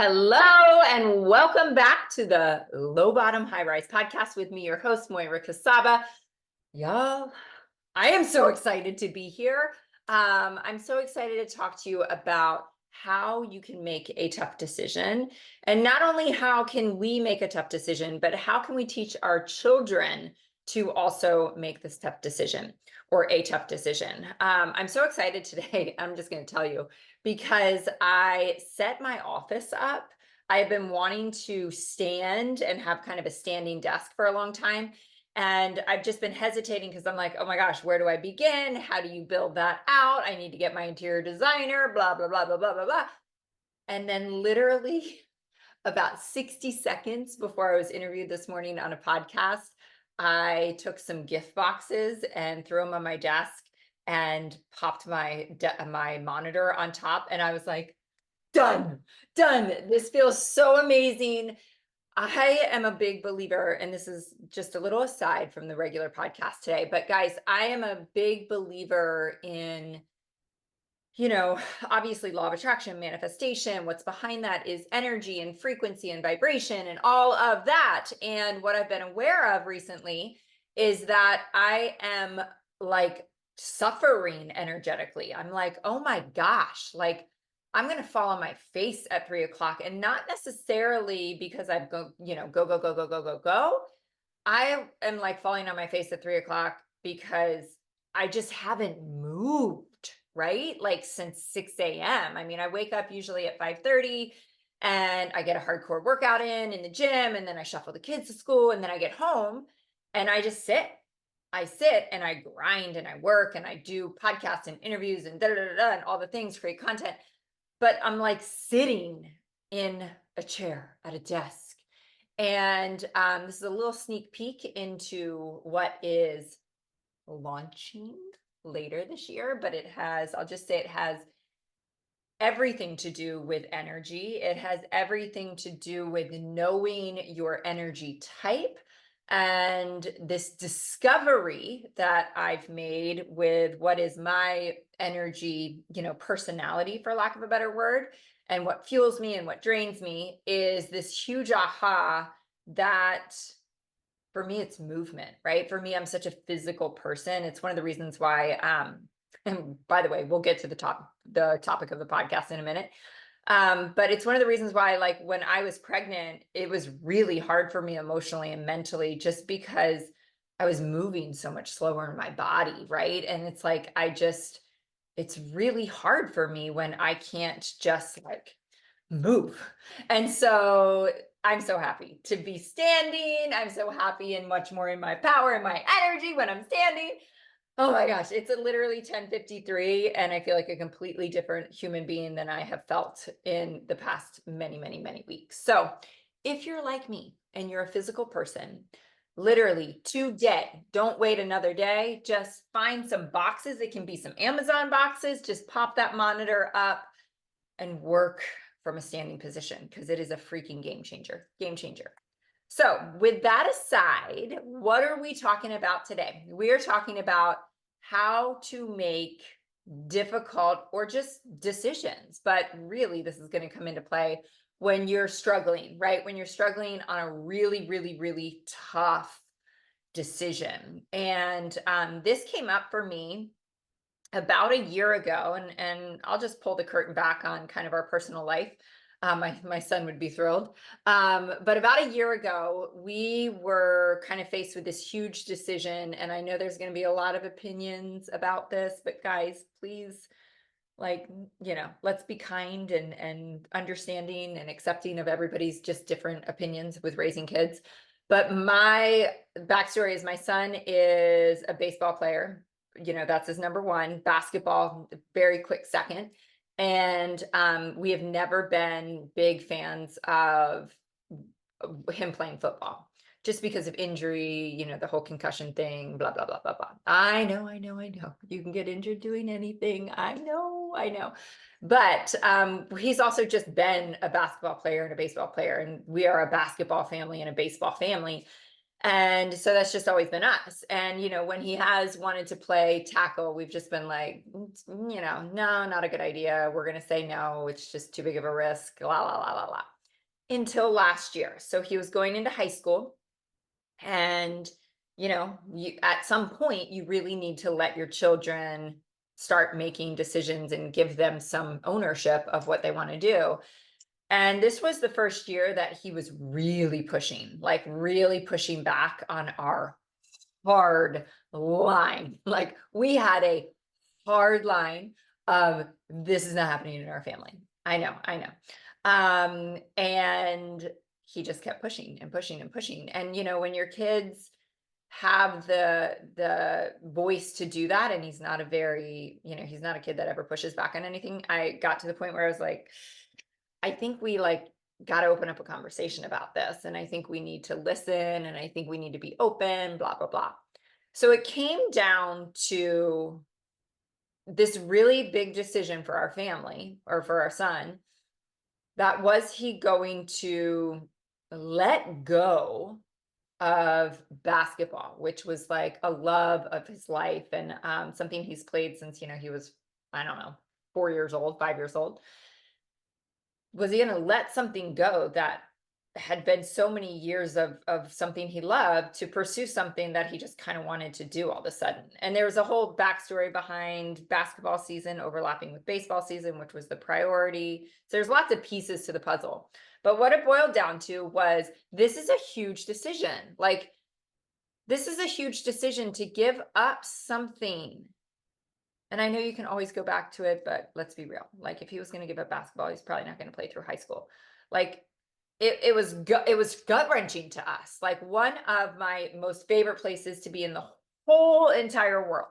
Hello and welcome back to the Low Bottom High Rise podcast with me, your host, Moira Casaba. Y'all, I am so excited to be here. I'm so excited to talk to you about how you can make a tough decision. And not only how can we make a tough decision, but how can we teach our children to also make this tough decision or a tough decision. I'm so excited today. I'm just going to tell you because I set my office up. I have been wanting to stand and have kind of a standing desk for a long time. And I've just been hesitating because I'm like, oh my gosh, where do I begin? How do you build that out? I need to get my interior designer, blah, blah, blah, blah, blah, blah, blah. And then literally about 60 seconds before I was interviewed this morning on a podcast, I took some gift boxes and threw them on my desk and popped my monitor on top. And I was like, done. This feels so amazing. I am a big believer, and this is just a little aside from the regular podcast today, but guys, I am a big believer in, obviously law of attraction, manifestation. What's behind that is energy and frequency and vibration and all of that. And what I've been aware of recently is that I am like suffering energetically. I'm like, oh my gosh, like I'm going to fall on my face at 3 o'clock, and not necessarily because I've go. I am like falling on my face at 3 o'clock because I just haven't moved, right? Like since 6 a.m. I mean, I wake up usually at 5:30 and I get a hardcore workout in the gym, and then I shuffle the kids to school, and then I get home and I just sit. I sit and I grind and I work and I do podcasts and interviews and and all the things, create content. But I'm like sitting in a chair at a desk. And this is a little sneak peek into what is launching later this year, but I'll just say it has everything to do with energy. It has everything to do with knowing your energy type. And this discovery that I've made with what is my energy, personality, for lack of a better word, and what fuels me and what drains me is this huge aha that for me, it's movement, right? For me, I'm such a physical person. It's one of the reasons why, and by the way, we'll get to the topic of the podcast in a minute. But it's one of the reasons why, like when I was pregnant, it was really hard for me emotionally and mentally, just because I was moving so much slower in my body, right? And it's like, it's really hard for me when I can't just like move. And so I'm so happy to be standing. I'm so happy and much more in my power and my energy when I'm standing. Oh my gosh, it's literally 10:53 and I feel like a completely different human being than I have felt in the past many, many, many weeks. So if you're like me and you're a physical person, literally today, don't wait another day. Just find some boxes. It can be some Amazon boxes. Just pop that monitor up and work from a standing position, because it is a freaking game changer. So with that aside, what are we talking about today? We are talking about how to make difficult or just decisions, but really this is going to come into play when you're struggling, right? When you're struggling on a really, really, really tough decision. And this came up for me about a year ago, and I'll just pull the curtain back on kind of our personal life. My son would be thrilled. But about a year ago, we were kind of faced with this huge decision, and I know there's going to be a lot of opinions about this, but guys, please, like, let's be kind and understanding and accepting of everybody's just different opinions with raising kids. But my backstory is my son is a baseball player. That's his number one. Basketball, very quick second. And we have never been big fans of him playing football, just because of injury, the whole concussion thing, blah, blah, blah, blah, blah. I know. You can get injured doing anything. I know. But he's also just been a basketball player and a baseball player, and we are a basketball family and a baseball family. And so that's just always been us. And, when he has wanted to play tackle, we've just been like, no, not a good idea. We're going to say no. It's just too big of a risk. La, la, la, la, la. Until last year. So he was going into high school. And, at some point, you really need to let your children start making decisions and give them some ownership of what they want to do. And this was the first year that he was really pushing, like really pushing back on our hard line. Like we had a hard line of this is not happening in our family. I know. And he just kept pushing and pushing and pushing. And when your kids have the voice to do that, and he's not a kid that ever pushes back on anything, I got to the point where I was like, I think we got to open up a conversation about this. And I think we need to listen, and I think we need to be open, blah, blah, blah. So it came down to this really big decision for our family, or for our son, that was he going to let go of basketball, which was like a love of his life, and something he's played since, he was, I don't know, 4 years old, 5 years old. Was he going to let something go that had been so many years of something he loved, to pursue something that he just kind of wanted to do all of a sudden? And there was a whole backstory behind basketball season overlapping with baseball season, which was the priority. So there's lots of pieces to the puzzle. But what it boiled down to was, this is a huge decision. Like, this is a huge decision to give up something. And I know you can always go back to it, but let's be real. Like, if he was going to give up basketball, he's probably not going to play through high school. Like, it was gut wrenching to us. Like, one of my most favorite places to be in the whole entire world.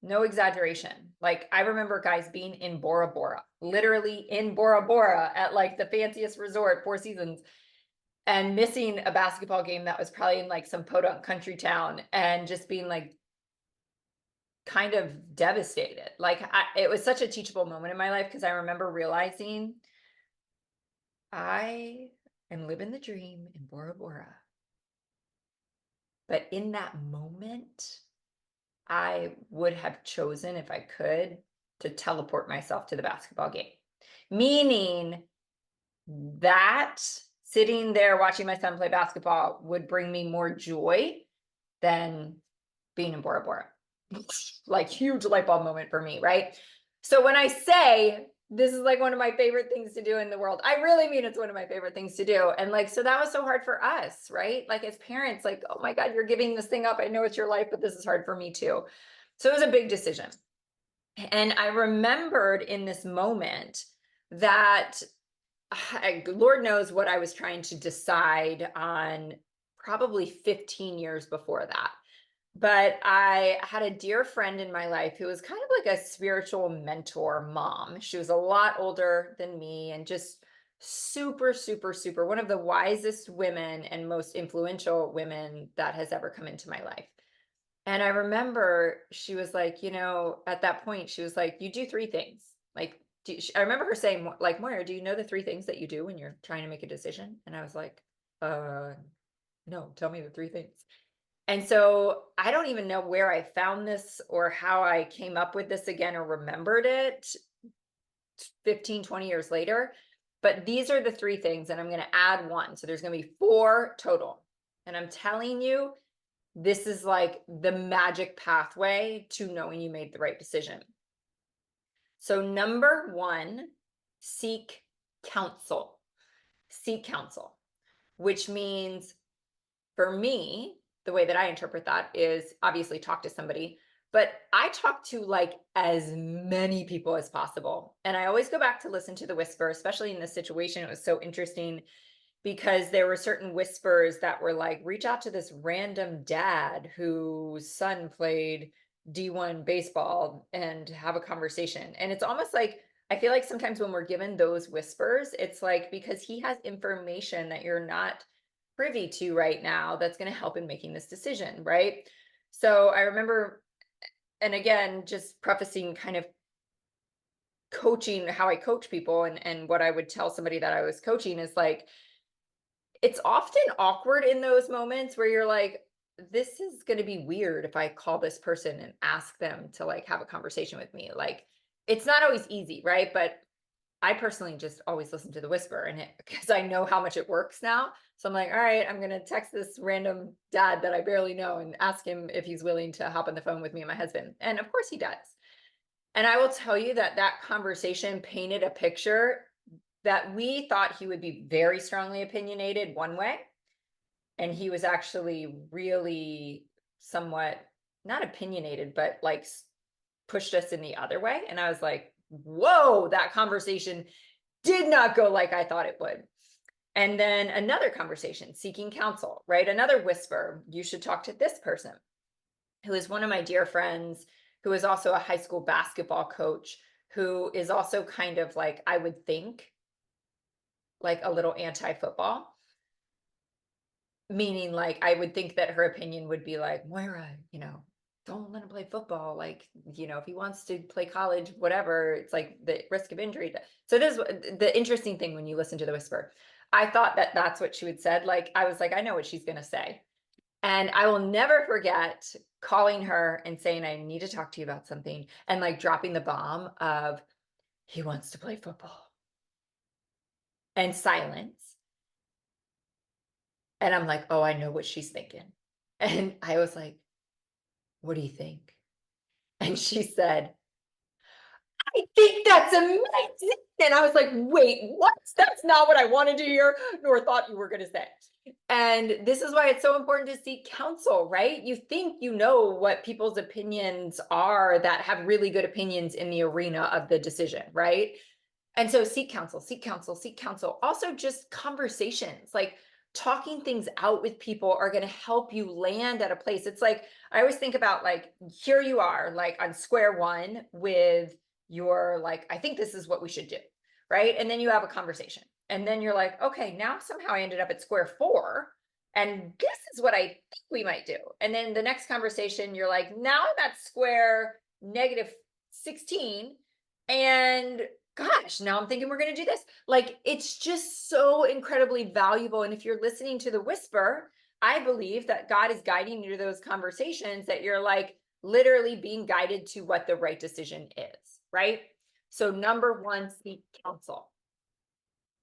No exaggeration. Like, I remember guys being in Bora Bora, literally in Bora Bora at like the fanciest resort, Four Seasons, and missing a basketball game that was probably in like some podunk country town, and just being like kind of devastated. Like, it was such a teachable moment in my life, because I remember realizing I am living the dream in Bora Bora. But in that moment, I would have chosen, if I could, to teleport myself to the basketball game. Meaning that sitting there watching my son play basketball would bring me more joy than being in Bora Bora. Like, huge light bulb moment for me, right? So when I say this is like one of my favorite things to do in the world, I really mean it's one of my favorite things to do. And like, so that was so hard for us, right? Like, as parents, like, oh my God, you're giving this thing up. I know it's your life, but this is hard for me too. So it was a big decision. And I remembered in this moment that Lord knows what I was trying to decide on, probably 15 years before that. But I had a dear friend in my life who was kind of like a spiritual mentor mom. She was a lot older than me, and just super, super, super, one of the wisest women and most influential women that has ever come into my life. And I remember she was like, at that point, she was like, you do three things. Like, I remember her saying, like, Moira, do you know the three things that you do when you're trying to make a decision? And I was like, no, tell me the three things. And so I don't even know where I found this, or how I came up with this again, or remembered it 15, 20 years later. But these are the three things, and I'm going to add one. So there's going to be four total. And I'm telling you, this is like the magic pathway to knowing you made the right decision. So number one, seek counsel. Seek counsel, which means, for me, the way that I interpret that is obviously talk to somebody, but I talk to like as many people as possible. And I always go back to listen to the whisper, especially in this situation. It was so interesting, because there were certain whispers that were like, reach out to this random dad whose son played D1 baseball and have a conversation. And it's almost like, I feel like sometimes when we're given those whispers, it's like because he has information that you're not privy to right now that's going to help in making this decision, right? So I remember, and again, just prefacing kind of coaching, how I coach people, and what I would tell somebody that I was coaching is like, it's often awkward in those moments where you're like, this is going to be weird if I call this person and ask them to like have a conversation with me. Like, it's not always easy, right? But I personally just always listen to the whisper and it because I know how much it works now. So I'm like, all right, I'm gonna text this random dad that I barely know and ask him if he's willing to hop on the phone with me and my husband. And of course he does. And I will tell you that that conversation painted a picture that we thought he would be very strongly opinionated one way. And he was actually really somewhat not opinionated, but like pushed us in the other way. And I was like, whoa, that conversation did not go like I thought it would. And then another conversation, seeking counsel, right? Another whisper, you should talk to this person, who is one of my dear friends, who is also a high school basketball coach, who is also kind of like, I would think, like a little anti-football. Meaning, like, I would think that her opinion would be like, Moira, don't let him play football. Like, if he wants to play college, whatever, it's like the risk of injury. So it is the interesting thing when you listen to the whisper. I thought that that's what she would said. Like, I was like, I know what she's going to say. And I will never forget calling her and saying, I need to talk to you about something. And like dropping the bomb of, he wants to play football. And silence. And I'm like, oh, I know what she's thinking. And I was like, what do you think? And she said, I think that's amazing. And I was like, wait, what? That's not what I wanted to hear, nor thought you were going to say. And this is why it's so important to seek counsel, right? You think you know what people's opinions are that have really good opinions in the arena of the decision, right? And so seek counsel, seek counsel, seek counsel. Also, just conversations, like talking things out with people are going to help you land at a place. It's like, I always think about like, here you are, like on square one with your, like, I think this is what we should do. Right. And then you have a conversation. And then you're like, okay, now somehow I ended up at square four. And this is what I think we might do. And then the next conversation, you're like, now I'm at square negative 16. And gosh, now I'm thinking we're going to do this. Like, it's just so incredibly valuable. And if you're listening to the whisper, I believe that God is guiding you to those conversations that you're like literally being guided to what the right decision is, right? So number one, seek counsel.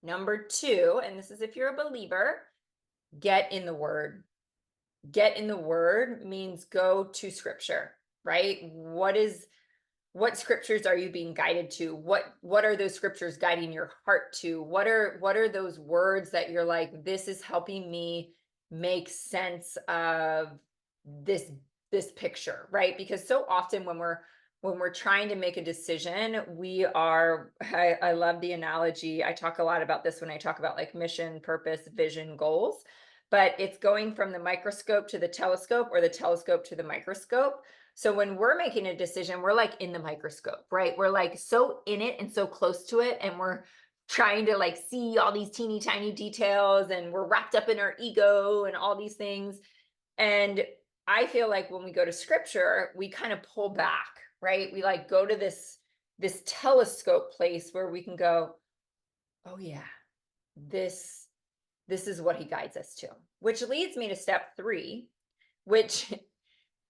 Number two, and this is if you're a believer, get in the word. Get in the word means go to scripture, right? What scriptures are you being guided to? What are those scriptures guiding your heart to? What are those words that you're like, this is helping me make sense of this picture, right? Because so often when we're trying to make a decision, I love the analogy. I talk a lot about this when I talk about like mission, purpose, vision, goals, but it's going from the microscope to the telescope or the telescope to the microscope. So when we're making a decision, we're like in the microscope, right? We're like so in it and so close to it. And we're trying to like see all these teeny tiny details and we're wrapped up in our ego and all these things. And I feel like when we go to scripture, we kind of pull back, right? We like go to this telescope place where we can go, oh yeah, this is what he guides us to, which leads me to step 3, which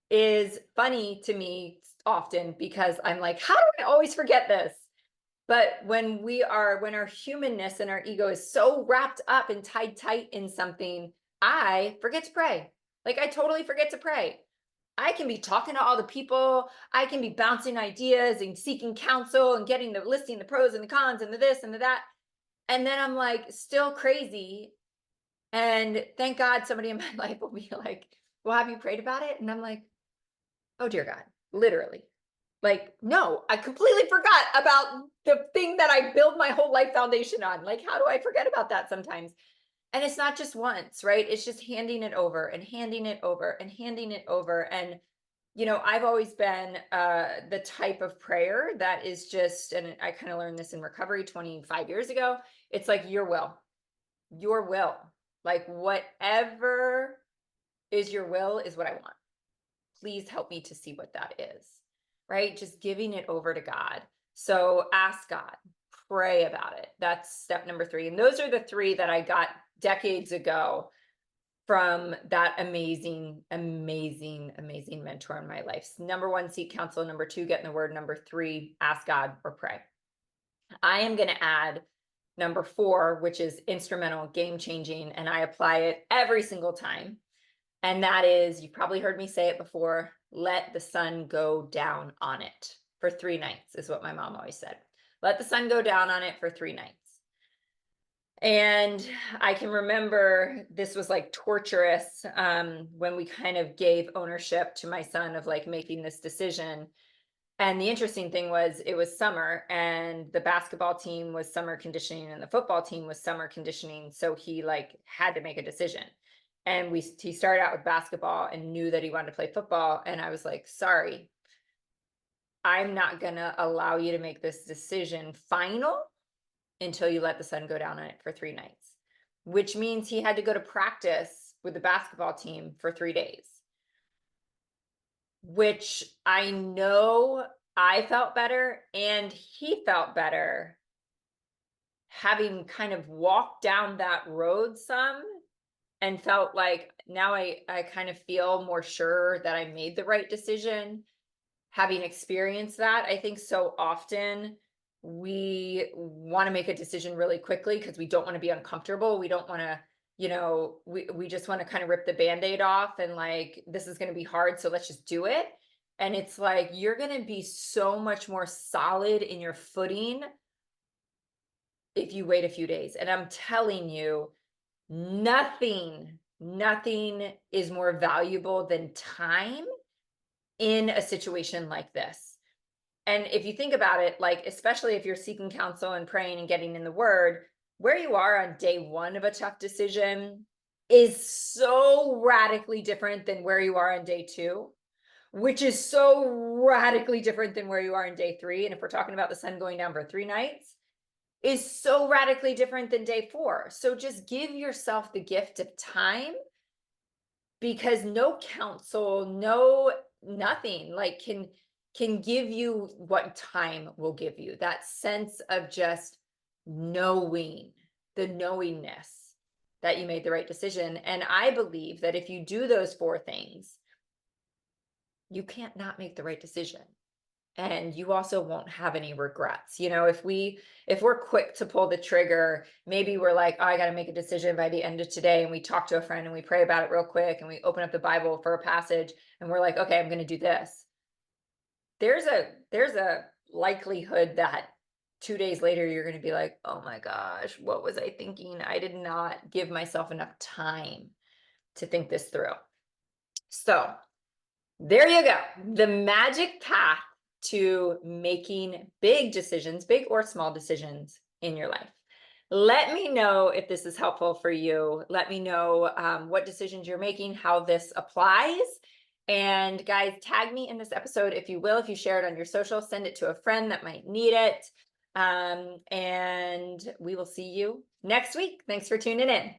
is funny to me often because I'm like, how do I always forget this? But when our humanness and our ego is so wrapped up and tied tight in something, I forget to pray. Like I totally forget to pray. I can be talking to all the people. I can be bouncing ideas and seeking counsel and listing the pros and the cons and the this and the that. And then I'm like still crazy. And thank God somebody in my life will be like, well, have you prayed about it? And I'm like, oh dear God, literally. Like, no, I completely forgot about the thing that I build my whole life foundation on. Like, how do I forget about that sometimes? And it's not just once, right? It's just handing it over and handing it over and handing it over. And, I've always been the type of prayer that is just, and I kind of learned this in recovery 25 years ago. It's like, your will, like whatever is your will is what I want. Please help me to see what that is, right? Just giving it over to God. So ask God, pray about it. That's step number 3. And those are the 3 that I got decades ago from that amazing, amazing, amazing mentor in my life. Number one, seek counsel. Number two, get in the word. Number three, ask God or pray. I am going to add number four, which is instrumental, game changing, and I apply it every single time. And that is, you've probably heard me say it before, let the sun go down on it for 3 nights, is what my mom always said. Let the sun go down on it for 3 nights. And I can remember this was like torturous when we kind of gave ownership to my son of like making this decision. And the interesting thing was it was summer and the basketball team was summer conditioning and the football team was summer conditioning. So he like had to make a decision. And he started out with basketball and knew that he wanted to play football. And I was like, sorry, I'm not going to allow you to make this decision final until you let the sun go down on it for 3 nights, which means he had to go to practice with the basketball team for 3 days, which I know I felt better and he felt better having kind of walked down that road some and felt like now I kind of feel more sure that I made the right decision. Having experienced that, I think so often we want to make a decision really quickly because we don't want to be uncomfortable. We don't want to, we just want to kind of rip the Band-Aid off and like, this is going to be hard, so let's just do it. And it's like, you're going to be so much more solid in your footing if you wait a few days. And I'm telling you, nothing is more valuable than time in a situation like this. And if you think about it, like, especially if you're seeking counsel and praying and getting in the word, where you are on day one of a tough decision is so radically different than where you are on day two, which is so radically different than where you are in day three. And if we're talking about the sun going down for 3 nights, is so radically different than day 4. So just give yourself the gift of time, because no counsel, no nothing like can give you what time will give you, that sense of just knowing, the knowingness that you made the right decision. And I believe that if you do those 4 things, you can't not make the right decision. And you also won't have any regrets. If we're quick to pull the trigger, maybe we're like, oh, I got to make a decision by the end of today. And we talk to a friend and we pray about it real quick and we open up the Bible for a passage and we're like, okay, I'm going to do this. There's a likelihood that 2 days later, you're going to be like, oh my gosh, what was I thinking? I did not give myself enough time to think this through. So there you go. The magic path to making big decisions, big or small decisions in your life. Let me know if this is helpful for you. Let me know what decisions you're making, how this applies. And guys, tag me in this episode if you will. If you share it on your social, send it to a friend that might need it. And we will see you next week. Thanks for tuning in.